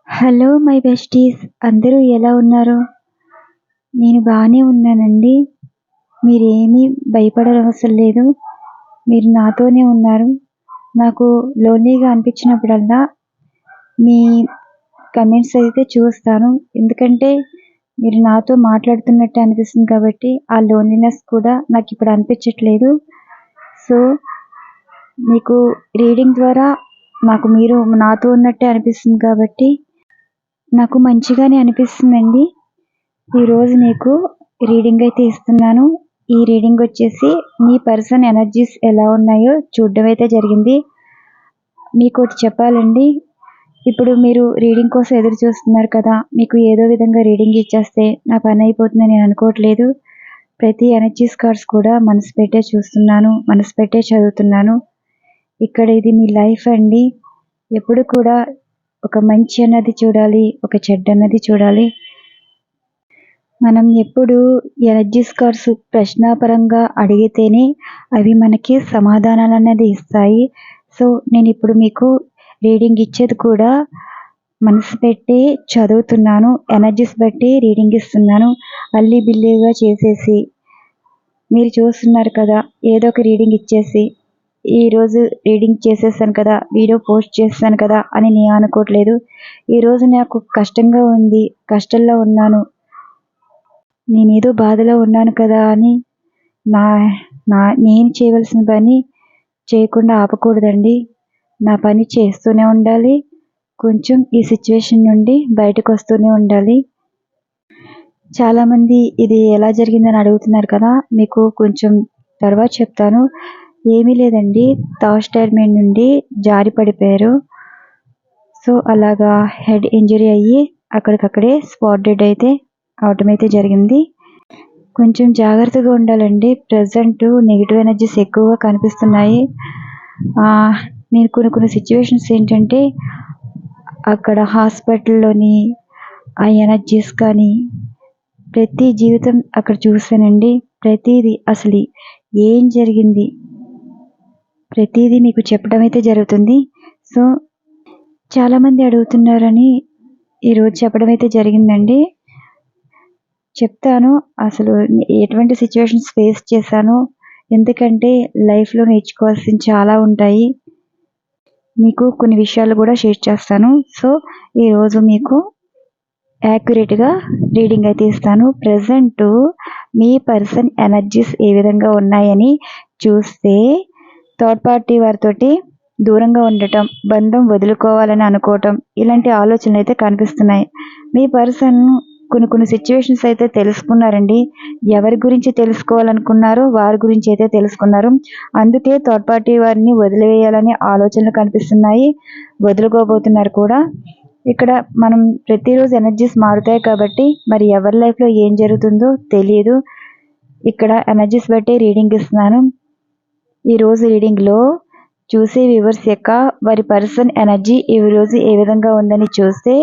Hello my besties, అందరూ ఎలా ఉన్నారు? నేను బాగానే ఉన్నానండి. మీరేమీ భయపడనవసరం లేదు. మీరు నాతోనే ఉన్నారు. నాకు లోన్లీగా అనిపించినప్పుడల్లా మీ కమెంట్స్ అయితే చూస్తాను. ఎందుకంటే మీరు నాతో మాట్లాడుతున్నట్టు అనిపిస్తుంది కాబట్టి ఆ లోన్లీనెస్ కూడా నాకు ఇప్పుడు అనిపించట్లేదు. సో మీకు రీడింగ్ ద్వారా మీరు నాతో ఉన్నట్టే అనిపిస్తుంది కాబట్టి నాకు మంచిగానే అనిపిస్తుందండి. ఈరోజు మీకు రీడింగ్ అయితే ఇస్తున్నాను. ఈ రీడింగ్ వచ్చేసి మీ పర్సన్ ఎనర్జీస్ ఎలా ఉన్నాయో చూడడం అయితే జరిగింది. మీకు ఒకటి చెప్పాలండి, ఇప్పుడు మీరు రీడింగ్ కోసం ఎదురు చూస్తున్నారు కదా. మీకు ఏదో విధంగా రీడింగ్ ఇచ్చేస్తే నా పని అయిపోతుందని నేను అనుకోవట్లేదు. ప్రతి ఎనర్జీస్ కార్డ్స్ కూడా మనసు పెట్టే చూస్తున్నాను, మనసు పెట్టే చదువుతున్నాను. ఇక్కడ ఇది మీ లైఫ్ అండి. ఎప్పుడు కూడా ఒక మంచి అన్నది చూడాలి, ఒక చెడ్డ అన్నది చూడాలి. మనం ఎప్పుడు ఎనర్జీస్ కార్డ్స్ ప్రశ్నాపరంగా అడిగితేనే అవి మనకి సమాధానాలు అన్నది ఇస్తాయి. సో నేను ఇప్పుడు మీకు రీడింగ్ ఇచ్చేది కూడా మనసు పెట్టి చదువుతున్నాను, ఎనర్జీస్ బట్టి రీడింగ్ ఇస్తున్నాను. అల్లి బిల్లిగా చేసేసి మీరు చూస్తున్నారు కదా, ఏదో ఒక రీడింగ్ ఇచ్చేసి ఈరోజు రీడింగ్ చేసేసాను కదా, వీడియో పోస్ట్ చేస్తాను కదా అని నేను అనుకోవట్లేదు. ఈరోజు నాకు కష్టంగా ఉంది, కష్టంలో ఉన్నాను, నేనేదో బాధలో ఉన్నాను కదా అని నేను చేయవలసిన పని చేయకుండా ఆపకూడదండి. నా పని చేస్తూనే ఉండాలి. కొంచెం ఈ సిచ్యువేషన్ నుండి బయటకు వస్తూనే ఉండాలి. చాలామంది ఇది ఎలా జరిగిందని అడుగుతున్నారు కదా, మీకు కొంచెం తర్వాత చెప్తాను. ఏమీ లేదండి, థర్డ్ స్టైర్మెంట్ నుండి జారి పడిపోయారు. సో అలాగా హెడ్ ఇంజరీ అయ్యి అక్కడికక్కడే స్పాట్ డెడ్ అయితే అవటం అయితే జరిగింది. కొంచెం జాగ్రత్తగా ఉండాలండి. ప్రజెంట్ నెగిటివ్ ఎనర్జీస్ ఎక్కువగా కనిపిస్తున్నాయి. నేను కొన్ని సిచ్యువేషన్స్ ఏంటంటే అక్కడ హాస్పిటల్లోని ఆ ఎనర్జీస్ కానీ ప్రతి జీవితం అక్కడ చూశానండి. ప్రతిదీ అసలు ఏం జరిగింది ప్రతిదీ మీకు చెప్పడం అయితే జరుగుతుంది. సో చాలామంది అడుగుతున్నారని ఈరోజు చెప్పడం అయితే జరిగిందండి. చెప్తాను అసలు ఎటువంటి సిచ్యువేషన్స్ ఫేస్ చేశాను. ఎందుకంటే లైఫ్లో నేర్చుకోవాల్సిన చాలా ఉంటాయి. మీకు కొన్ని విషయాలు కూడా షేర్ చేస్తాను. సో ఈరోజు మీకు యాక్యురేట్గా రీడింగ్ అయితే ఇస్తాను. ప్రజెంట్ మీ పర్సన్ ఎనర్జీస్ ఏ విధంగా ఉన్నాయని చూస్తే థర్డ్ పార్టీ వారితోటి దూరంగా ఉండటం, బంధం వదులుకోవాలని అనుకోవటం, ఇలాంటి ఆలోచనలు అయితే కనిపిస్తున్నాయి. మీ పర్సన్ కొన్ని సిచ్యువేషన్స్ అయితే తెలుసుకున్నారండి. ఎవరి గురించి తెలుసుకోవాలనుకున్నారో వారి గురించి అయితే తెలుసుకున్నారు. అందుకే థర్డ్ పార్టీ వారిని వదిలివేయాలని ఆలోచనలు కనిపిస్తున్నాయి. వదులుకోబోతున్నారు కూడా. ఇక్కడ మనం ప్రతిరోజు ఎనర్జీస్ మారుతాయి కాబట్టి మరి ఎవరి లైఫ్లో ఏం జరుగుతుందో తెలియదు. ఇక్కడ ఎనర్జీస్ బట్టి రీడింగ్ ఇస్తున్నాను. ఈరోజు రీడింగ్లో చూసే వ్యూవర్స్ యొక్క వారి పర్సన్ ఎనర్జీ ఈరోజు ఏ విధంగా ఉందని చూస్తే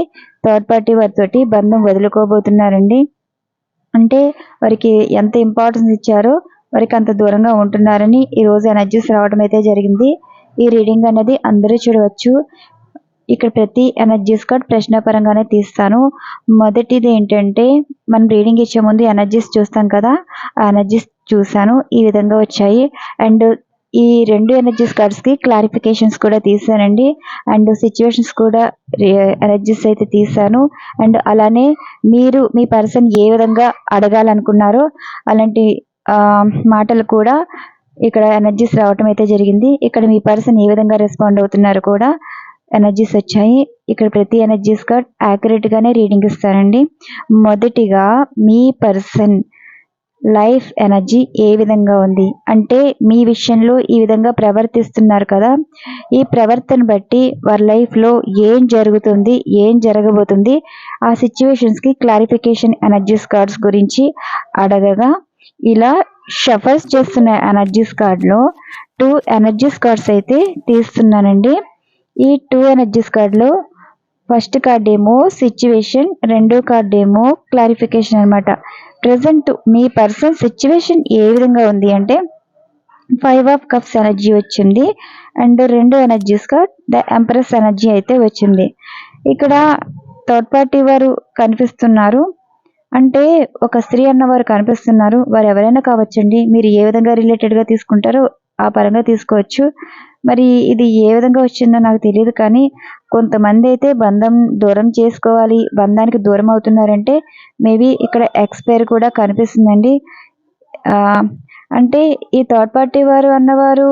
థర్డ్ పార్టీ వారితోటి బంధం వదులుకోబోతున్నారండి. అంటే వారికి ఎంత ఇంపార్టెన్స్ ఇచ్చారో వారికి అంత దూరంగా ఉంటున్నారని ఈరోజు ఎనర్జీస్ రావడం అయితే జరిగింది. ఈ రీడింగ్ అనేది అందరూ చూడవచ్చు. ఇక్కడ ప్రతి ఎనర్జీస్ కార్డ్ ప్రశ్నపరంగానే తీస్తాను. మొదటిది ఏంటంటే మనం రీడింగ్ ఇచ్చే ముందు ఎనర్జీస్ చూస్తాం కదా, ఆ ఎనర్జీస్ చూశాను, ఈ విధంగా వచ్చాయి. అండ్ ఈ రెండు ఎనర్జీస్ కార్డ్స్కి క్లారిఫికేషన్స్ కూడా తీసానండి. అండ్ సిచ్యువేషన్స్ కూడా ఎనర్జీస్ అయితే తీసాను. అండ్ అలానే మీరు మీ పర్సన్ ఏ విధంగా అడగాలనుకున్నారో అలాంటి మాటలు కూడా ఇక్కడ ఎనర్జీస్ రావటం అయితే జరిగింది. ఇక్కడ మీ పర్సన్ ఏ విధంగా రెస్పాండ్ అవుతున్నారు కూడా ఎనర్జీస్ వచ్చాయి. ఇక్కడ ప్రతి ఎనర్జీస్ కార్డ్ యాక్యురేట్గానే రీడింగ్ ఇస్తారండి. మొదటిగా మీ పర్సన్ లైఫ్ ఎనర్జీ ఏ విధంగా ఉంది అంటే మీ విషయంలో ఈ విధంగా ప్రవర్తిస్తున్నారు కదా, ఈ ప్రవర్తన బట్టి వారి లైఫ్లో ఏం జరుగుతుంది, ఏం జరగబోతుంది, ఆ సిచ్యువేషన్స్కి క్లారిఫికేషన్ ఎనర్జీస్ కార్డ్స్ గురించి అడగగా ఇలా షఫల్స్ చేస్తున్న ఎనర్జీస్ కార్డ్లో 2 ఎనర్జీస్ కార్డ్స్ అయితే తీస్తున్నానండి. ఈ 2 ఎనర్జీస్ కార్డ్లో ఫస్ట్ కార్డ్ ఏమో సిచ్యువేషన్, రెండో కార్డ్ ఏమో క్లారిఫికేషన్ అనమాట. ప్రజెంట్ మీ పర్సన్ సిచ్యువేషన్ ఏ విధంగా ఉంది అంటే 5 ఆఫ్ కప్స్ ఎనర్జీ వచ్చింది. అండ్ రెండో energies card the empress energy అయితే వచ్చింది. ఇక్కడ థర్డ్ పార్టీ వారు కనిపిస్తున్నారు. అంటే ఒక స్త్రీ అన్నవారు కనిపిస్తున్నారు. వారు ఎవరైనా కావచ్చండి. మీరు ఏ విధంగా రిలేటెడ్గా తీసుకుంటారో ఆ పరంగా తీసుకోవచ్చు. మరి ఇది ఏ విధంగా వచ్చిందో నాకు తెలియదు, కానీ కొంతమంది అయితే బంధం దూరం చేసుకోవాలి, బంధానికి దూరం అవుతున్నారంటే మేబీ ఇక్కడ ఎక్స్పైర్ కూడా కనిపిస్తుందండి. అంటే ఈ థర్డ్ పార్టీ వారు అన్నవారు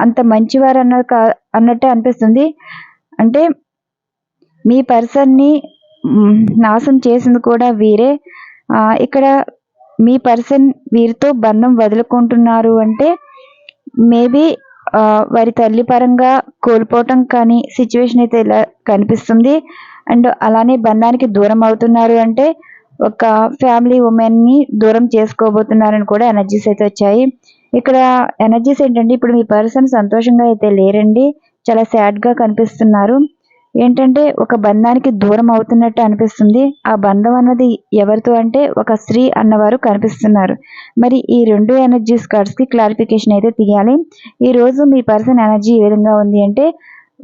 అంత మంచివారు అన్నట్టే అనిపిస్తుంది. అంటే మీ పర్సన్ని నాశనం చేసింది కూడా వీరే. ఇక్కడ మీ పర్సన్ వీరితో బంధం వదులుకుంటున్నారు అంటే మేబీ వారి తల్లి పరంగా కోల్పోవటం కానీ సిచ్యువేషన్ అయితే ఇలా కనిపిస్తుంది. అండ్ అలానే బంధానికి దూరం అవుతున్నారు అంటే ఒక ఫ్యామిలీ ఉమెన్ని దూరం చేసుకోబోతున్నారని కూడా ఎనర్జీస్ అయితే వచ్చాయి. ఇక్కడ ఎనర్జీస్ ఏంటంటే ఇప్పుడు మీ పర్సన్ సంతోషంగా అయితే లేరండి, చాలా సాడ్గా కనిపిస్తున్నారు. ఏంటంటే ఒక బంధానికి దూరం అవుతున్నట్టు అనిపిస్తుంది. ఆ బంధం అన్నది ఎవరితో అంటే ఒక స్త్రీ అన్నవారు కనిపిస్తున్నారు. మరి ఈ రెండు ఎనర్జీస్ కార్డ్స్కి క్లారిఫికేషన్ అయితే తీయాలి. ఈరోజు మీ పర్సన్ ఎనర్జీ ఏ విధంగా ఉంది అంటే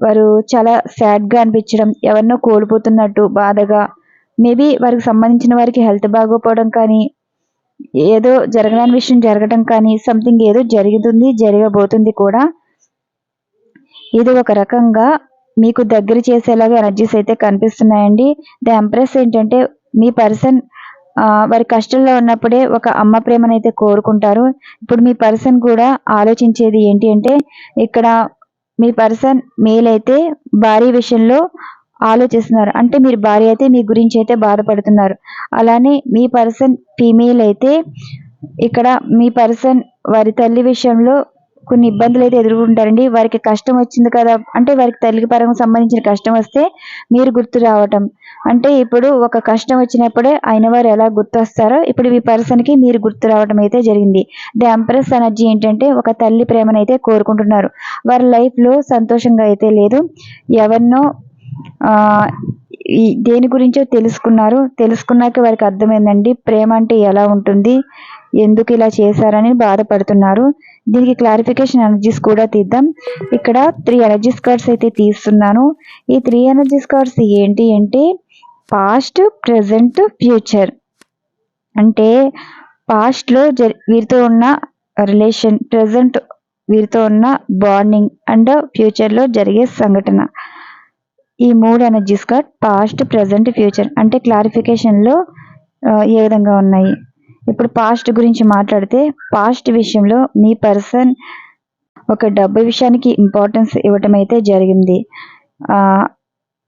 వారు చాలా సాడ్గా అనిపించడం, ఎవరినో కోల్పోతున్నట్టు బాధగా, మేబీ వారికి సంబంధించిన వారికి హెల్త్ బాగోపోవడం కానీ, ఏదో జరగని విషయం జరగడం కానీ, సంథింగ్ ఏదో జరుగుతుంది, జరగబోతుంది కూడా. ఇది ఒక రకంగా మీకు దగ్గర చేసేలాగా ఎనర్జీస్ అయితే కనిపిస్తున్నాయండి. ద ఎంప్రెస్ ఏంటంటే మీ పర్సన్ వారి కష్టంలో ఉన్నప్పుడే ఒక అమ్మ ప్రేమనైతే కోరుకుంటారు. ఇప్పుడు మీ పర్సన్ కూడా ఆలోచించేది ఏంటి అంటే ఇక్కడ మీ పర్సన్ మేల్ అయితే భార్య విషయంలో ఆలోచిస్తున్నారు. అంటే మీరు భార్య అయితే మీ గురించి అయితే బాధపడుతున్నారు. అలానే మీ పర్సన్ ఫీమేల్ అయితే ఇక్కడ మీ పర్సన్ వారి తల్లి విషయంలో కొన్ని ఇబ్బందులు అయితే ఎదుర్కొంటారండి. వారికి కష్టం వచ్చింది కదా అంటే వారికి తల్లికి పరంగా సంబంధించిన కష్టం వస్తే మీరు గుర్తు రావటం. అంటే ఇప్పుడు ఒక కష్టం వచ్చినప్పుడే అయిన వారు ఎలా గుర్తు వస్తారో ఇప్పుడు మీ పర్సన్కి మీరు గుర్తు రావడం అయితే జరిగింది. ద ఎంప్రెస్ ఎనర్జీ ఏంటంటే ఒక తల్లి ప్రేమనైతే కోరుకుంటున్నారు. వారి లైఫ్లో సంతోషంగా అయితే లేదు. ఎవరినో దేని గురించో తెలుసుకున్నాక వారికి అర్థమైందండి ప్రేమ అంటే ఎలా ఉంటుంది, ఎందుకు ఇలా చేశారని బాధపడుతున్నారు. దీనికి క్లారిఫికేషన్ ఎనర్జీస్ కూడా తీద్దాం. ఇక్కడ 3 ఎనర్జీస్ కార్డ్స్ అయితే తీస్తున్నాను. ఈ 3 ఎనర్జీస్ కార్డ్స్ ఏంటి అంటే పాస్ట్, ప్రెజెంట్, ఫ్యూచర్. అంటే పాస్ట్లో వీరితో ఉన్న రిలేషన్, ప్రెజెంట్ వీరితో ఉన్న బాండింగ్ అండ్ ఫ్యూచర్లో జరిగే సంఘటన. ఈ 3 energies card past, present, future అంటే క్లారిఫికేషన్లో ఏ విధంగా ఉన్నాయి. ఇప్పుడు పాస్ట్ గురించి మాట్లాడితే పాస్ట్ విషయంలో మీ పర్సన్ ఒక డబ్బు విషయానికి ఇంపార్టెన్స్ ఇవ్వటం అయితే జరిగింది.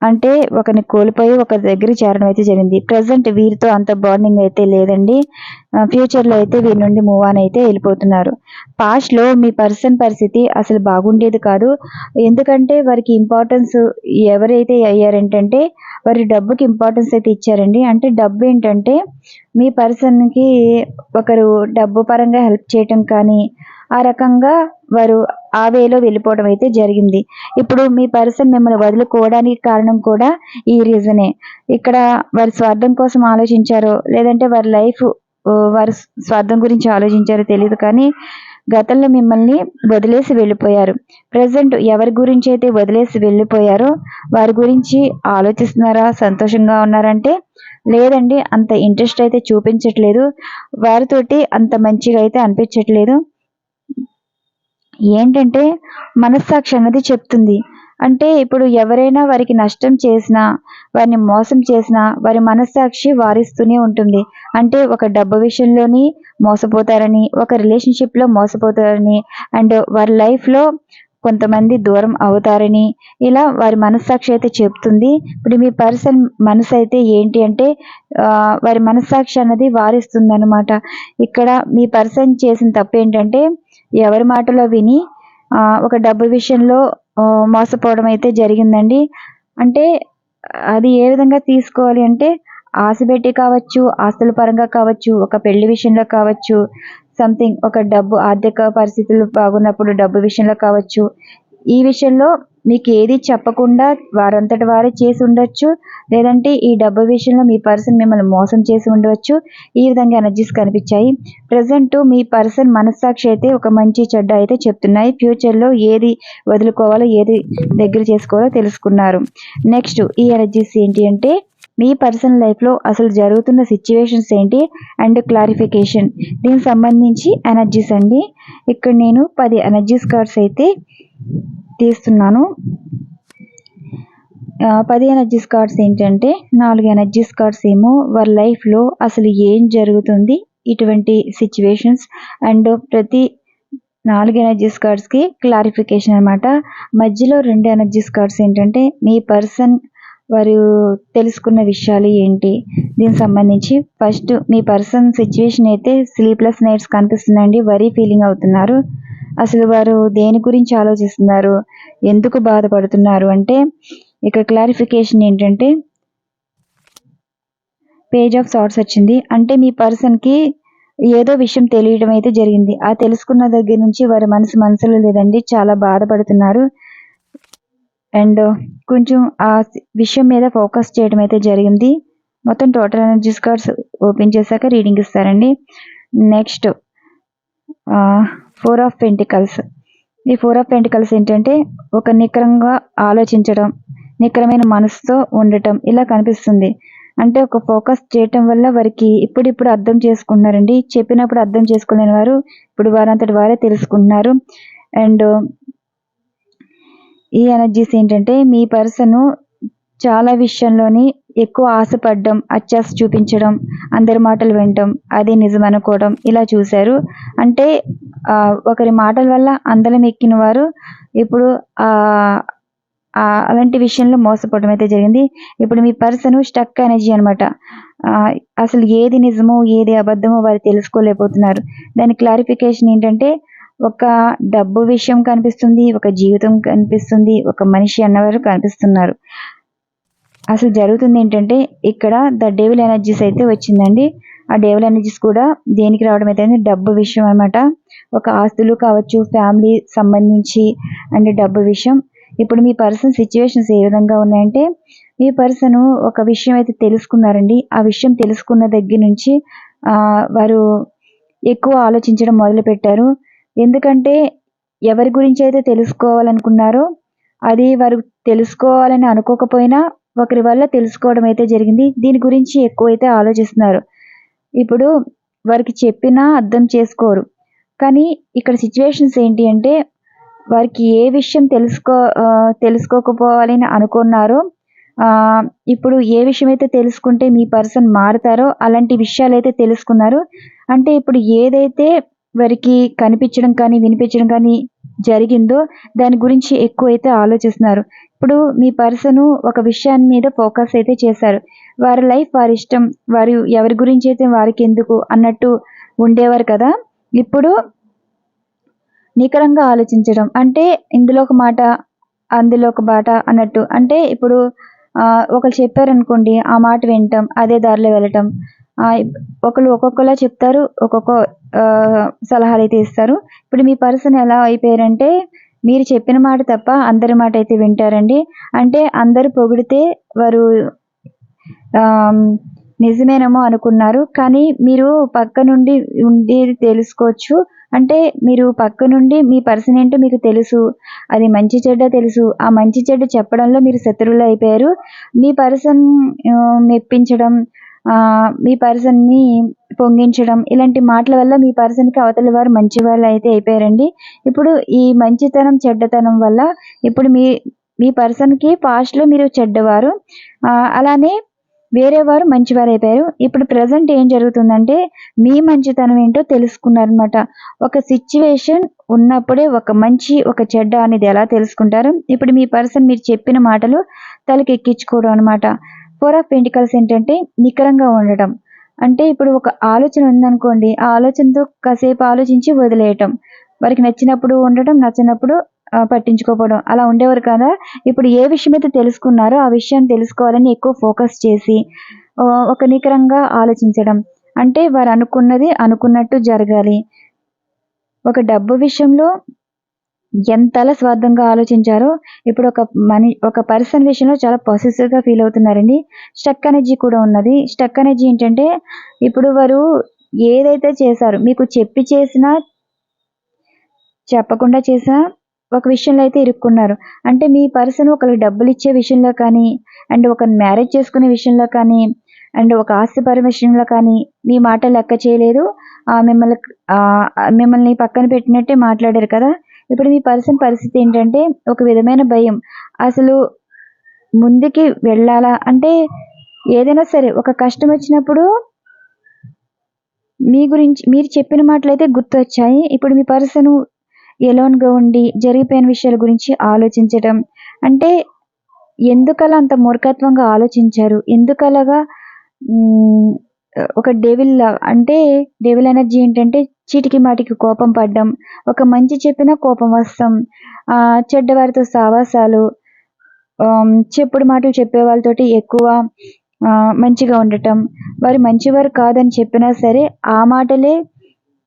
అంటే ఒకరిని కోల్పోయి ఒకరి దగ్గర చేరడం అయితే జరిగింది. ప్రజెంట్ వీరితో అంత బాండింగ్ అయితే లేదండి. ఫ్యూచర్లో అయితే వీరి నుండి మూవ్ ఆన్ అయితే వెళ్ళిపోతున్నారు. పాస్ట్లో మీ పర్సన్ పరిస్థితి అసలు బాగుండేది కాదు. ఎందుకంటే వారికి ఇంపార్టెన్స్ ఎవరైతే అయ్యారంటే వారి డబ్బుకి ఇంపార్టెన్స్ అయితే ఇచ్చారండి. అంటే డబ్బు ఏంటంటే మీ పర్సన్కి ఒకరు డబ్బు పరంగా హెల్ప్ చేయటం కానీ ఆ రకంగా వారు ఆ వేలో వెళ్ళిపోవడం అయితే జరిగింది. ఇప్పుడు మీ పర్సన్ మిమ్మల్ని వదులుకోవడానికి కారణం కూడా ఈ రీజనే. ఇక్కడ వారి స్వార్థం కోసం ఆలోచించారో లేదంటే వారి లైఫ్ వారి స్వార్థం గురించి ఆలోచించారో తెలియదు, కానీ గతంలో మిమ్మల్ని వదిలేసి వెళ్ళిపోయారు. ప్రజెంట్ ఎవరి గురించి అయితే వదిలేసి వెళ్ళిపోయారో వారి గురించి ఆలోచిస్తున్నారా, సంతోషంగా ఉన్నారంటే లేదండి, అంత ఇంట్రెస్ట్ అయితే చూపించట్లేదు, వారితోటి అంత మంచిగా అయితే అనిపించట్లేదు. ఏంటంటే మనస్సాక్షి అన్నది చెప్తుంది. అంటే ఇప్పుడు ఎవరైనా వారికి నష్టం చేసినా, వారిని మోసం చేసినా వారి మనస్సాక్షి వారిస్తూనే ఉంటుంది. అంటే ఒక డబ్బు విషయంలోని మోసపోతారని, ఒక రిలేషన్షిప్లో మోసపోతారని, అండ్ వారి లైఫ్లో కొంతమంది దూరం అవుతారని ఇలా వారి మనస్సాక్షి అయితే చెప్తుంది. ఇప్పుడు మీ పర్సన్ మనసు అయితే ఏంటి అంటే వారి మనస్సాక్షి అన్నది వారిస్తుంది అనమాట. ఇక్కడ మీ పర్సన్ చేసిన తప్పు ఏంటంటే ఎవరి మాటలో విని ఒక డబ్బు విషయంలో మోసపోవడం అయితే జరిగిందండి. అంటే అది ఏ విధంగా తీసుకోవాలి అంటే ఆశ పెట్టి కావచ్చు, ఆస్తుల పరంగా కావచ్చు, ఒక పెళ్లి విషయంలో కావచ్చు, సంథింగ్ ఒక డబ్బు ఆర్థిక పరిస్థితులు బాగున్నప్పుడు డబ్బు విషయంలో కావచ్చు, ఈ విషయంలో మీకు ఏది చెప్పకుండా వారంతట వారే చేసి ఉండొచ్చు, లేదంటే ఈ డబ్బు విషయంలో మీ పర్సన్ మిమ్మల్ని మోసం చేసి ఉండవచ్చు. ఈ విధంగా ఎనర్జీస్ కనిపించాయి. ప్రజెంట్ మీ పర్సన్ మనస్సాక్షి అయితే ఒక మంచి చెడ్డ అయితే చెప్తున్నాయి. ఫ్యూచర్లో ఏది వదులుకోవాలో ఏది దగ్గర చేసుకోవాలో తెలుసుకున్నారు. నెక్స్ట్ ఈ ఎనర్జీస్ ఏంటి అంటే మీ పర్సనల్ లైఫ్లో అసలు జరుగుతున్న సిచ్యువేషన్స్ ఏంటి అండ్ క్లారిఫికేషన్, దీనికి సంబంధించి ఎనర్జీస్ అండి. ఇక్కడ నేను 10 ఎనర్జీస్ కార్డ్స్ అయితే తీస్తున్నాను. 10 ఎనర్జీస్ కార్డ్స్ ఏంటంటే 4 ఎనర్జీస్ కార్డ్స్ ఏమో వారి లైఫ్లో అసలు ఏం జరుగుతుంది ఇటువంటి సిచ్యువేషన్స్, అండ్ ప్రతి 4 ఎనర్జీస్ కార్డ్స్కి క్లారిఫికేషన్ అనమాట. మధ్యలో 2 ఎనర్జీస్ కార్డ్స్ ఏంటంటే మీ పర్సన్ వారు తెలుసుకున్న విషయాలు ఏంటి దీనికి సంబంధించి. ఫస్ట్ మీ పర్సన్ సిచ్యువేషన్ అయితే స్లీప్లెస్ నైట్స్ కనిపిస్తుందండి. వరీ ఫీలింగ్ అవుతున్నారు. అసలు వారు దేని గురించి ఆలోచిస్తున్నారు, ఎందుకు బాధపడుతున్నారు అంటే ఇక్కడ క్లారిఫికేషన్ ఏంటంటే పేజ్ ఆఫ్ సార్ట్స్ వచ్చింది. అంటే మీ పర్సన్కి ఏదో విషయం తెలియడం అయితే జరిగింది. ఆ తెలుసుకున్న దగ్గర నుంచి వారి మనసులో లేదండి, చాలా బాధపడుతున్నారు. అండ్ కొంచెం ఆ విషయం మీద ఫోకస్ చేయడం అయితే జరిగింది. మొత్తం టోటల్ ఎనర్జీస్ కార్డ్స్ ఓపెన్ చేశాక రీడింగ్ ఇస్తారండి. Next 4 of pentacles. ఈ 4 ఆఫ్ పెంటికల్స్ ఏంటంటే ఒక నికరంగా ఆలోచించడం, నికరమైన మనసుతో ఉండటం ఇలా కనిపిస్తుంది. అంటే ఒక ఫోకస్ చేయటం వల్ల వారికి ఇప్పుడిప్పుడు అర్థం చేసుకుంటున్నారండి. చెప్పినప్పుడు అర్థం చేసుకోలేని వారు ఇప్పుడు వారంతటి వారే తెలుసుకుంటున్నారు. అండ్ ఈ ఎనర్జీస్ ఏంటంటే మీ పర్సన్ చాలా విషయంలోని ఎక్కువ ఆశపడడం, అత్యాశ చూపించడం, అందరి మాటలు వినటం, అది నిజం అనుకోవడం ఇలా చూశారు. అంటే ఒకరి మాటల వల్ల అందలం ఎక్కిన వారు ఇప్పుడు అలాంటి విషయంలో మోసపోవడం అయితే జరిగింది. ఇప్పుడు మీ పర్సన్ స్టక్ ఎనర్జీ అనమాట. అసలు ఏది నిజమో ఏది అబద్ధమో వారు తెలుసుకోలేకపోతున్నారు. దాని క్లారిఫికేషన్ ఏంటంటే ఒక డబ్బు విషయం కనిపిస్తుంది, ఒక జీవితం కనిపిస్తుంది, ఒక మనిషి అన్నవారు కనిపిస్తున్నారు. అసలు జరుగుతుంది ఏంటంటే ఇక్కడ ద డెవిల్ ఎనర్జీస్ అయితే వచ్చిందండి. ఆ డెవిల్ ఎనర్జీస్ కూడా దేనికి రావడం అయితే డబ్బు విషయం అనమాట. ఒక ఆస్తులు కావచ్చు, ఫ్యామిలీ సంబంధించి అండ్ డబ్బు విషయం. ఇప్పుడు మీ పర్సన్ సిచ్యువేషన్స్ ఏ విధంగా ఉన్నాయంటే మీ పర్సన్ ఒక విషయం అయితే తెలుసుకున్నారండి. ఆ విషయం తెలుసుకున్న దగ్గర నుంచి వారు ఎక్కువ ఆలోచించడం మొదలుపెట్టారు. ఎందుకంటే ఎవరి గురించి అయితే తెలుసుకోవాలనుకున్నారో అది వారు తెలుసుకోవాలని అనుకోకపోయినా ఒకరి వల్ల తెలుసుకోవడం అయితే జరిగింది. దీని గురించి ఎక్కువైతే ఆలోచిస్తున్నారు. ఇప్పుడు వారికి చెప్పినా అర్థం చేసుకోరు. కానీ ఇక్కడ సిచ్యువేషన్స్ ఏంటి అంటే వారికి ఏ విషయం తెలుసుకోకపోవాలని అనుకున్నారో ఇప్పుడు ఏ విషయం అయితే తెలుసుకుంటే మీ పర్సన్ మారుతారో అలాంటి విషయాలు అయితే తెలుసుకున్నారు. అంటే ఇప్పుడు ఏదైతే వారికి కనిపించడం కానీ వినిపించడం కానీ జరిగిందో దాని గురించి ఎక్కువైతే ఆలోచిస్తున్నారు. ఇప్పుడు మీ పర్సన్ ఒక విషయాన్ని మీద ఫోకస్ అయితే చేశారు. వారి లైఫ్ వారి ఇష్టం, వారు ఎవరి గురించి అయితే వారికి ఎందుకు అన్నట్టు ఉండేవారు కదా. ఇప్పుడు నికరంగా ఆలోచించడం అంటే ఇందులో ఒక మాట అందులో ఒక బాట అన్నట్టు. అంటే ఇప్పుడు ఒకరు చెప్పారనుకోండి, ఆ మాట వినటం, అదే దారిలో వెళ్ళటం. ఒకళ్ళు ఒక్కొక్కలా చెప్తారు, ఒక్కొక్క సలహాలు అయితే ఇస్తారు. ఇప్పుడు మీ పర్సన్ ఎలా అయిపోయారంటే మీరు చెప్పిన మాట తప్ప అందరి మాట అయితే వింటారండి. అంటే అందరు పొగిడితే వారు నిజమేనేమో అనుకున్నారు. కానీ మీరు పక్క నుండి ఉండేది తెలుసుకోవచ్చు. అంటే మీరు పక్క నుండి మీ పర్సన్ ఏంటో మీకు తెలుసు, అది మంచి చెడ్డ తెలుసు. ఆ మంచి చెడ్డ చెప్పడంలో మీరు శత్రువులు అయిపోయారు. మీ పర్సన్ మెప్పించడం, మీ పర్సన్ని పొంగించడం ఇలాంటి మాటల వల్ల మీ పర్సన్కి అవతల వారు మంచి వాళ్ళు అయితే అయిపోయారండి. ఇప్పుడు ఈ మంచితనం చెడ్డతనం వల్ల ఇప్పుడు మీ పర్సన్కి పాస్ట్లో మీరు చెడ్డవారు, అలానే వేరే వారు మంచివారు అయిపోయారు. ఇప్పుడు ప్రజెంట్ ఏం జరుగుతుందంటే మీ మంచితనం ఏంటో తెలుసుకున్నారనమాట. ఒక సిచ్యువేషన్ ఉన్నప్పుడే ఒక మంచి ఒక చెడ్డ అనేది ఎలా తెలుసుకుంటారు. ఇప్పుడు మీ పర్సన్ మీరు చెప్పిన మాటలు తలకెక్కించుకోవడం అనమాట. 4 ఆఫ్ పెంటికల్స్ ఏంటంటే నికరంగా ఉండటం. అంటే ఇప్పుడు ఒక ఆలోచన ఉందనుకోండి, ఆ ఆలోచనతో కాసేపు ఆలోచించి వదిలేయటం. వారికి నచ్చినప్పుడు ఉండటం, నచ్చినప్పుడు పట్టించుకోకపోవడం అలా ఉండేవారు కదా. ఇప్పుడు ఏ విషయం అయితే తెలుసుకున్నారో ఆ విషయాన్ని తెలుసుకోవాలని ఎక్కువ ఫోకస్ చేసి ఒక నికరంగా ఆలోచించడం. అంటే వారు అనుకున్నది అనుకున్నట్టు జరగాలి. ఒక డబ్బు విషయంలో ఎంతలా స్వార్థంగా ఆలోచించారో ఇప్పుడు ఒక పర్సన్ విషయంలో చాలా పొసెసివ్‌గా ఫీల్ అవుతున్నారండి. స్టక్ ఎనర్జీ కూడా ఉన్నది. స్టక్ ఎనర్జీ ఏంటంటే ఇప్పుడు వారు ఏదైతే చేశారో మీకు చెప్పి చేసినా, చెప్పకుండా చేసినా ఒక విషయంలో అయితే ఇరుక్కున్నారు. అంటే మీ పర్సన్ ఒకళ్ళకి డబ్బులిచ్చే విషయంలో కానీ, అండ్ ఒకరిని మ్యారేజ్ చేసుకునే విషయంలో కానీ, అండ్ ఒక ఆస్తిపర విషయంలో కానీ మీ మాట లెక్క చేయలేదు. మిమ్మల్ని మిమ్మల్ని పక్కన పెట్టినట్టే మాట్లాడారు కదా! ఇప్పుడు మీ పర్సన్ పరిస్థితి ఏంటంటే ఒక విధమైన భయం. అసలు ముందుకి వెళ్ళాలా? అంటే ఏదైనా సరే ఒక కష్టం వచ్చినప్పుడు మీ గురించి మీరు చెప్పిన మాటలైతే గుర్తొచ్చాయి. ఇప్పుడు మీ పర్సను ఎలోన్‌గా ఉండి జరిగిపోయిన విషయాల గురించి ఆలోచించటం. అంటే ఎందుకలా అంత మూర్ఖత్వంగా ఆలోచించారు? ఎందుకలాగా హ్మ్. ఒక అంటే డెవిల్ ఎనర్జీ ఏంటంటే చీటికి మాటికి కోపం పడడం. ఒక మంచి చెప్పినా కోపం వస్తాం. చెడ్డవారితో సావాసాలు. చెప్పుడు మాటలు చెప్పే వాళ్ళతోటి ఎక్కువ మంచిగా ఉండటం. వారు మంచివారు కాదని చెప్పినా సరే ఆ మాటలే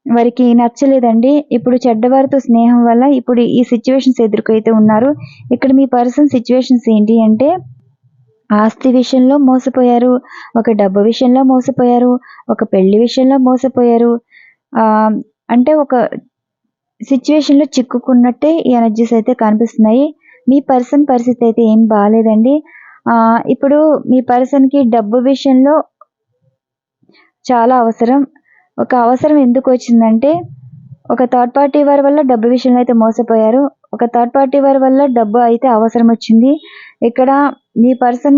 వారికి నచ్చలేదండి. ఇప్పుడు చెడ్డవారితో స్నేహం వల్ల ఇప్పుడు ఈ సిట్యుయేషన్స్ ఎదుర్కొైతే ఉన్నారు. ఇక్కడ మీ పర్సన్ సిట్యుయేషన్స్ ఏంటి అంటే ఆస్తి విషయంలో మోసపోయారు. ఒక డబ్బు విషయంలో మోసపోయారు. ఒక పెళ్లి విషయంలో మోసపోయారు. అంటే ఒక సిట్యుయేషన్‌లో చిక్కుకున్నట్టే ఈ ఎనర్జీస్ అయితే కనిపిస్తున్నాయి. మీ పర్సన్ పరిస్థితి అయితే ఏం బాలేదండి. ఇప్పుడు మీ పర్సన్‌కి డబ్బు విషయంలో చాలా అవసరం. ఒక అవసరం ఎందుకొచ్చిందంటే ఒక థర్డ్ పార్టీ వారి వల్ల డబ్బు విషయంలో అయితే మోసపోయారు. ఒక థర్డ్ పార్టీ వారి వల్ల డబ్బు అయితే అవసరం వచ్చింది. ఇక్కడ మీ పర్సన్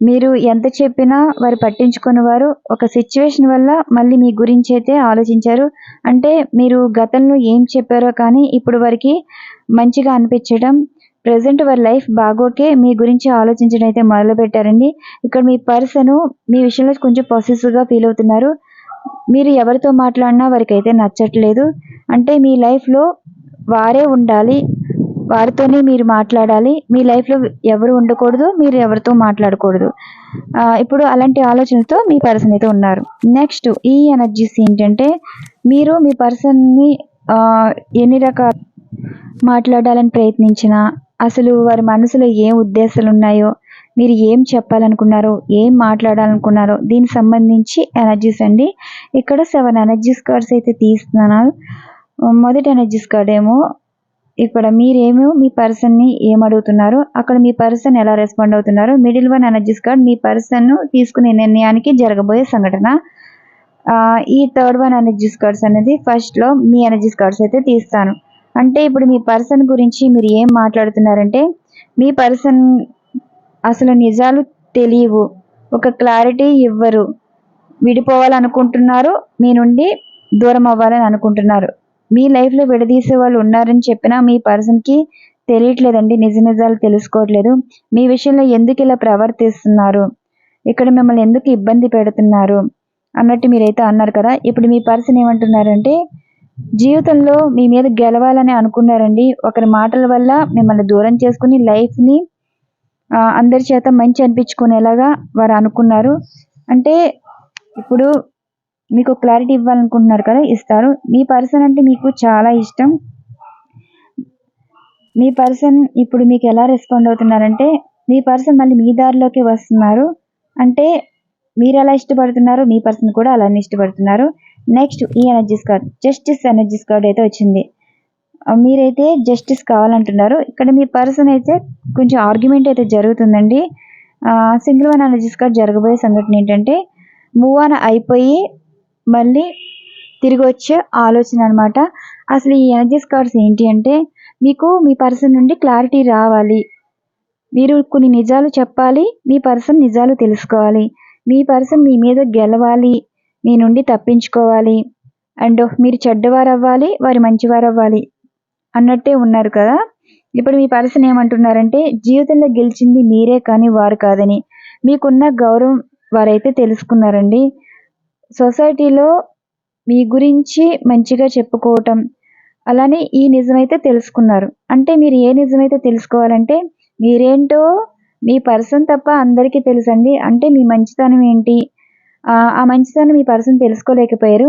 మీరు ఎంత చెప్పినా వారు పట్టించుకునేవారు. ఒక సిట్యుయేషన్ వల్ల మళ్ళీ మీ గురించి అయితే ఆలోచించారు. అంటే మీరు గతంలో ఏం చెప్పారో కానీ ఇప్పుడు వారికి మంచిగా అనిపించడం, ప్రెజెంట్ వారి లైఫ్ బాగోకే మీ గురించి ఆలోచించడం అయితే మొదలుపెట్టారండి. ఇక్కడ మీ పర్సను మీ విషయంలో కొంచెం పొసెసివ్‌గా ఫీల్ అవుతున్నారు. మీరు ఎవరితో మాట్లాడినా వారికైతే నచ్చట్లేదు. అంటే మీ లైఫ్‌లో వారే ఉండాలి. వారితోనే మీరు మాట్లాడాలి. మీ లైఫ్‌లో ఎవరు ఉండకూడదు. మీరు ఎవరితో మాట్లాడకూడదు. ఇప్పుడు అలాంటి ఆలోచనలతో మీ పర్సన్ అయితే ఉన్నారు. నెక్స్ట్ ఈ ఎనర్జీస్ ఏంటంటే మీరు మీ పర్సన్‌ని ఎన్ని రకాల మాట్లాడాలని ప్రయత్నించినా అసలు వారి మనసులో ఏం ఉద్దేశాలున్నాయో, మీరు ఏం చెప్పాలనుకున్నారో, ఏం మాట్లాడాలనుకున్నారో దీనికి సంబంధించి ఎనర్జీస్ అండి. ఇక్కడ 7 ఎనర్జీస్ కార్డ్స్ అయితే తీస్తున్నాను. మొదటి ఎనర్జీస్ కార్డ్ ఏమో ఇక్కడ మీరేమో మీ పర్సన్‌ని ఏమడుగుతున్నారో, అక్కడ మీ పర్సన్ ఎలా రెస్పాండ్ అవుతున్నారో, మిడిల్ వన్ ఎనర్జీస్ కార్డ్ మీ పర్సన్ తీసుకునే నిర్ణయానికి జరగబోయే సంఘటన. ఈ థర్డ్ వన్ ఎనర్జీస్ కార్డ్స్ అనేది ఫస్ట్‌లో మీ ఎనర్జీస్ కార్డ్స్ అయితే తీస్తాను. అంటే ఇప్పుడు మీ పర్సన్ గురించి మీరు ఏం మాట్లాడుతున్నారంటే, మీ పర్సన్ అసలు నిజాలు తెలియవు. ఒక క్లారిటీ ఇవ్వరు. విడిపోవాలనుకుంటున్నారు. మీ నుండి దూరం అవ్వాలని అనుకుంటున్నారు. మీ లైఫ్‌లో విడదీసే వాళ్ళు ఉన్నారని చెప్పినా మీ పర్సన్‌కి తెలియట్లేదండి. నిజాలు తెలుసుకోవట్లేదు. మీ విషయంలో ఎందుకు ఇలా ప్రవర్తిస్తున్నారు? ఇక్కడ మిమ్మల్ని ఎందుకు ఇబ్బంది పెడుతున్నారు? అన్నట్టు మీరైతే అన్నారు కదా! ఇప్పుడు మీ పర్సన్ ఏమంటున్నారంటే జీవితంలో మీ మీద గెలవాలని అనుకున్నారండి. ఒకరి మాటల వల్ల మిమ్మల్ని దూరం చేసుకొని లైఫ్‌ని అందరి చేత మంచి అనిపించుకునేలాగా వారు అనుకున్నారు. అంటే ఇప్పుడు మీకు క్లారిటీ ఇవ్వాలనుకుంటున్నారు కదా! ఇస్తారు. మీ పర్సన్ అంటే మీకు చాలా ఇష్టం. మీ పర్సన్ ఇప్పుడు మీకు ఎలా రెస్పాండ్ అవుతున్నారంటే, మీ పర్సన్ మళ్ళీ మీ దారిలోకి వస్తున్నారు. అంటే మీరెలా ఇష్టపడుతున్నారో మీ పర్సన్ కూడా అలానే ఇష్టపడుతున్నారు. నెక్స్ట్ ఈ energies card justice energies card అయితే వచ్చింది. మీరైతే జస్టిస్ కావాలంటున్నారు. ఇక్కడ మీ పర్సన్ అయితే కొంచెం ఆర్గ్యుమెంట్ అయితే జరుగుతుందండి. సింగిల్ వన్ ఎనర్జీస్ కార్డ్ జరగబోయే సంఘటన ఏంటంటే మూవ్ ఆన్ అయిపోయి మళ్ళీ తిరిగి వచ్చే ఆలోచన అనమాట. అసలు ఈ ఎనర్జీస్ కార్డ్స్ ఏంటి అంటే మీకు మీ పర్సన్ నుండి క్లారిటీ రావాలి. మీరు కొన్ని నిజాలు చెప్పాలి. మీ పర్సన్ నిజాలు తెలుసుకోవాలి. మీ పర్సన్ మీ మీద గెలవాలి. మీ నుండి తప్పించుకోవాలి. అండ్ మీరు చెడ్డవారవ్వాలి. వారు మంచివారవ్వాలి అన్నట్టే ఉన్నారు కదా! ఇప్పుడు మీ పర్సన్ ఏమంటున్నారంటే జీవితంలో గెలిచింది మీరే కానీ వారు కాదని. మీకున్న గౌరవం వారైతే తెలుసుకున్నారండి. సొసైటీలో మీ గురించి మంచిగా చెప్పుకోవటం, అలానే ఈ నిజమైతే తెలుసుకున్నారు. అంటే మీరు ఏ నిజమైతే తెలుసుకోవాలంటే మీరేంటో మీ పర్సన్ తప్ప అందరికీ తెలుసండి. అంటే మీ మంచితనం ఏంటి? ఆ మంచితనం మీ పర్సన్ తెలుసుకోలేకపోయారు.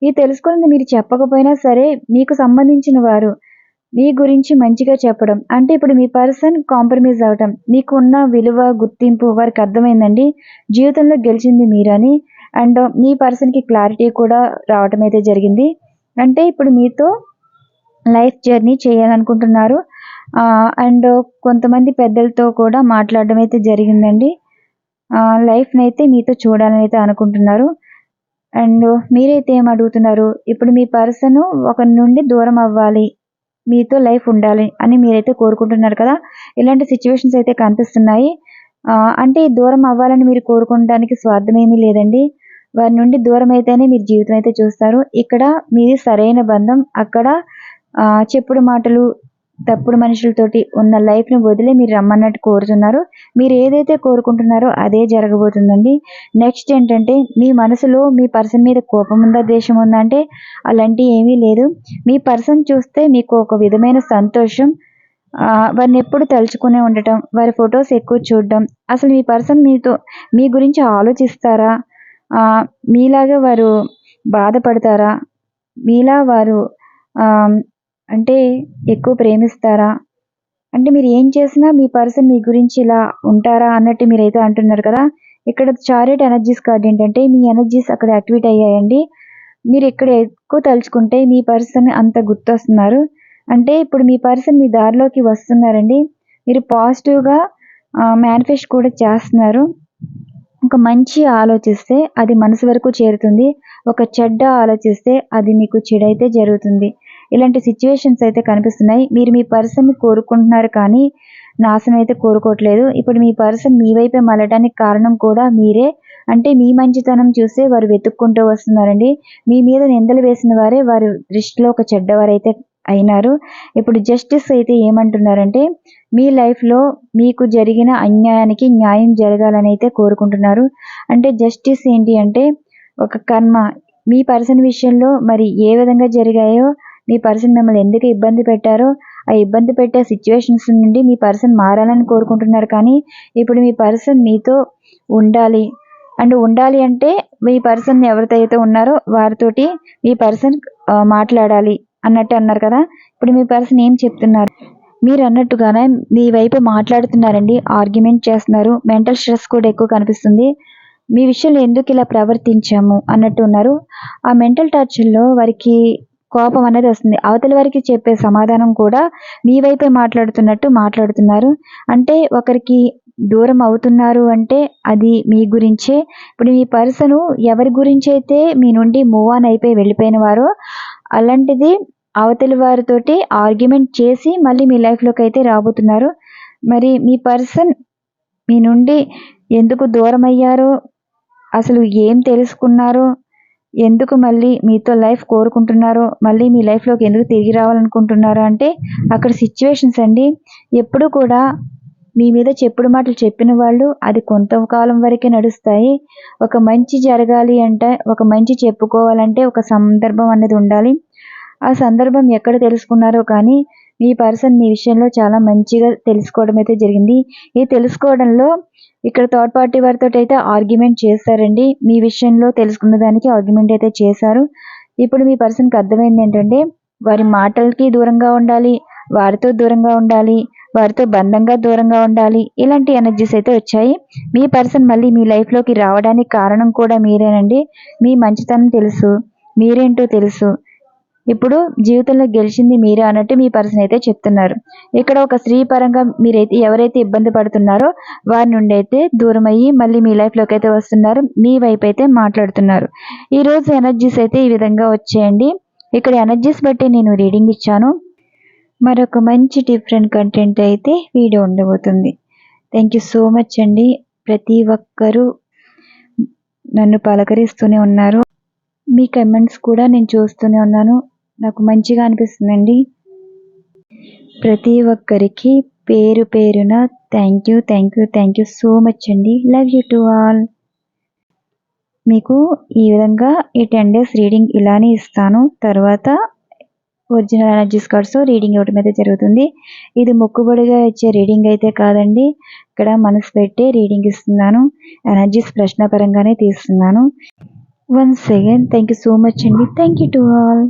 ఈ తెలుసుకున్నది మీరు చెప్పకపోయినా సరే మీకు సంబంధించిన వారు మీ గురించి మంచిగా చెప్పడం. అంటే ఇప్పుడు మీ పర్సన్ కాంప్రమైజ్ అవ్వటం. మీకున్న విలువ, గుర్తింపు వారికి అర్థమైందండి. జీవితంలో గెలిచింది మీరని. అండ్ మీ పర్సన్‌కి క్లారిటీ కూడా రావటం అయితే జరిగింది. అంటే ఇప్పుడు మీతో లైఫ్ జర్నీ చేయాలనుకుంటున్నారు. అండ్ కొంతమంది పెద్దలతో కూడా మాట్లాడడం అయితే జరిగిందండి. లైఫ్‌నైతే మీతో చూడాలని అయితే అనుకుంటున్నారు. అండ్ మీరైతే ఏం అడుగుతున్నారు? ఇప్పుడు మీ పర్సన్ ఒకరి నుండి దూరం అవ్వాలి. మీతో లైఫ్ ఉండాలి అని మీరైతే కోరుకుంటున్నారు కదా! ఇలాంటి సిట్యుయేషన్స్ అయితే కనిపిస్తున్నాయి. అంటే దూరం అవ్వాలని మీరు కోరుకోవడానికి స్వార్థం ఏమీ లేదండి. వారి నుండి దూరం అయితేనే మీరు జీవితం అయితే చూస్తారు. ఇక్కడ మీది సరైన బంధం. అక్కడ చెప్పుడు మాటలు, తప్పుడు మనుషులతోటి ఉన్న లైఫ్‌ని వదిలి మీరు రమ్మన్నట్టు కోరుతున్నారు. మీరు ఏదైతే కోరుకుంటున్నారో అదే జరగబోతుందండి. నెక్స్ట్ ఏంటంటే మీ మనసులో మీ పర్సన్ మీద కోపం ఉందా? ద్వేషం ఉందా? అంటే అలాంటివి ఏమీ లేదు. మీ పర్సన్ చూస్తే మీకు ఒక విధమైన సంతోషం. వారిని ఎప్పుడు తలుచుకునే ఉండటం, వారి ఫోటోస్ ఎక్కువ చూడడం. అసలు మీ పర్సన్ మీ గురించి ఆలోచిస్తారా? మీలాగా వారు బాధపడతారా? మీలా వారు అంటే ఎక్కువ ప్రేమిస్తారా? అంటే మీరు ఏం చేసినా మీ పర్సన్ మీ గురించి ఇలా ఉంటారా అన్నట్టు మీరైతే అంటున్నారు కదా! ఇక్కడ చారిట్ ఎనర్జీస్ కార్డ్ ఏంటంటే మీ ఎనర్జీస్ అక్కడ యాక్టివేట్ అయ్యాయండి. మీరు ఇక్కడ ఎక్కువ తలుచుకుంటే మీ పర్సన్ అంత గుర్తొస్తున్నారు. అంటే ఇప్పుడు మీ పర్సన్ మీ దారిలోకి వస్తున్నారండి. మీరు పాజిటివ్‌గా మేనిఫెస్ట్ కూడా చేస్తున్నారు. ఒక మంచి ఆలోచిస్తే అది మనసు వరకు చేరుతుంది. ఒక చెడ్డ ఆలోచిస్తే అది మీకు చెడైతే జరుగుతుంది. ఇలాంటి సిట్యుయేషన్స్ అయితే కనిపిస్తున్నాయి. మీరు మీ పర్సన్‌ని కోరుకుంటున్నారు కానీ నాశనం అయితే కోరుకోవట్లేదు. ఇప్పుడు మీ పర్సన్ మీ వైపే మళ్ళటానికి కారణం కూడా మీరే. అంటే మీ మంచితనం చూసే వారు వెతుక్కుంటూ వస్తున్నారండి. మీ మీద నిందలు వేసిన వారే వారి దృష్టిలో ఒక చెడ్డవారైతే అయినారు. ఇప్పుడు జస్టిస్ అయితే ఏమంటున్నారంటే మీ లైఫ్‌లో మీకు జరిగిన అన్యాయానికి న్యాయం జరగాలని అయితే కోరుకుంటున్నారు. అంటే జస్టిస్ ఏంటి అంటే ఒక కర్మ. మీ పర్సన్ విషయంలో మరి ఏ విధంగా జరిగాయో, మీ పర్సన్ మిమ్మల్ని ఎందుకు ఇబ్బంది పెట్టారో, ఆ ఇబ్బంది పెట్టే సిట్యుయేషన్స్ నుండి మీ పర్సన్ మారాలని కోరుకుంటున్నారు. కానీ ఇప్పుడు మీ పర్సన్ మీతో ఉండాలి. అండ్ ఉండాలి అంటే మీ పర్సన్ ఎవరితో అయితే ఉన్నారో వారితోటి మీ పర్సన్ మాట్లాడాలి అన్నట్టు అన్నారు కదా! ఇప్పుడు మీ పర్సన్ ఏం చెప్తున్నారు? మీరన్నట్టుగానే మీ వైపు మాట్లాడుతున్నారండి. ఆర్గ్యుమెంట్ చేస్తున్నారు. మెంటల్ స్ట్రెస్ కూడా ఎక్కువ కనిపిస్తుంది. మీ విషయంలో ఎందుకు ఇలా ప్రవర్తించాము అన్నట్టు ఉన్నారు. ఆ మెంటల్ టార్చర్‌లో వారికి కోపం అనేది వస్తుంది. అవతల వారికి చెప్పే సమాధానం కూడా మీ వైపే మాట్లాడుతున్నట్టు మాట్లాడుతున్నారు. అంటే ఒకరికి దూరం అవుతున్నారు అంటే అది మీ గురించే. ఇప్పుడు మీ పర్సను ఎవరి గురించైతే మీ నుండి మూవ్ ఆన్ అయిపోయి వెళ్ళిపోయిన వారో అలాంటిది అవతలి వారితోటి ఆర్గ్యుమెంట్ చేసి మళ్ళీ మీ లైఫ్‌లోకి అయితే రాబోతున్నారు. మరి మీ పర్సన్ మీ నుండి ఎందుకు దూరమయ్యారో, అసలు ఏం తెలుసుకున్నారో, ఎందుకు మళ్ళీ మీతో లైఫ్ కోరుకుంటున్నారో, మళ్ళీ మీ లైఫ్‌లోకి ఎందుకు తిరిగి రావాలనుకుంటున్నారో అంటే అక్కడ సిట్యుయేషన్స్ అండి. ఎప్పుడూ కూడా మీ మీద చెప్పుడు మాటలు చెప్పిన వాళ్ళు అది కొంతకాలం వరకే నడుస్తాయి. ఒక మంచి జరగాలి అంటే, ఒక మంచి చెప్పుకోవాలంటే ఒక సందర్భం అనేది ఉండాలి. ఆ సందర్భం ఎక్కడ తెలుసుకున్నారో కానీ మీ పర్సన్ మీ విషయంలో చాలా మంచిగా తెలుసుకోవడం అయితే జరిగింది. ఈ తెలుసుకోవడంలో ఇక్కడ థర్డ్ పార్టీ వారితోటైతే ఆర్గ్యుమెంట్ చేశారండి. మీ విషయంలో తెలుసుకున్న దానికి ఆర్గ్యుమెంట్ అయితే చేశారు. ఇప్పుడు మీ పర్సన్‌కి అర్థమైంది ఏంటంటే వారి మాటలకి దూరంగా ఉండాలి. వారితో దూరంగా ఉండాలి. వారితో బంధంగా దూరంగా ఉండాలి. ఇలాంటి ఎనర్జీస్ అయితే వచ్చాయి. మీ పర్సన్ మళ్ళీ మీ లైఫ్‌లోకి రావడానికి కారణం కూడా మీరేనండి. మీ మంచితనం తెలుసు. మీరేంటో తెలుసు. ఇప్పుడు జీవితంలో గెలిచింది మీరే అన్నట్టు మీ పర్సన్ అయితే చెప్తున్నారు. ఇక్కడ ఒక స్త్రీ పరంగా మీరైతే ఎవరైతే ఇబ్బంది పడుతున్నారో వారి నుండి అయితే దూరమయ్యి మళ్ళీ మీ లైఫ్‌లోకి అయితే వస్తున్నారు. మీ వైపు అయితే మాట్లాడుతున్నారు. ఈరోజు ఎనర్జీస్ అయితే ఈ విధంగా వచ్చాయండి. ఇక్కడ ఎనర్జీస్ బట్టి నేను రీడింగ్ ఇచ్చాను. మరొక మంచి డిఫరెంట్ కంటెంట్ అయితే వీడియో ఉండబోతుంది. థ్యాంక్ యూ సో మచ్ అండి. ప్రతి ఒక్కరూ నన్ను పలకరిస్తూనే ఉన్నారు. మీ కమెంట్స్ కూడా నేను చూస్తూనే ఉన్నాను. నాకు మంచిగా అనిపిస్తుందండి. ప్రతి ఒక్కరికి పేరు పేరున థ్యాంక్ యూ సో మచ్ అండి. Love you to all. మీకు ఈ విధంగా ఈ 10 days రీడింగ్ ఇలానే ఇస్తాను. తర్వాత ఒరిజినల్ ఎనర్జీస్ కార్డ్స్‌తో రీడింగ్ ఇవ్వడం అయితే జరుగుతుంది. ఇది మొక్కుబడిగా ఇచ్చే రీడింగ్ అయితే కాదండి. ఇక్కడ మనసు పెట్టే రీడింగ్ ఇస్తున్నాను. ఎనర్జీస్ ప్రశ్న పరంగానే తీస్తున్నాను. Once again thank you so much అండి. Thank you to all.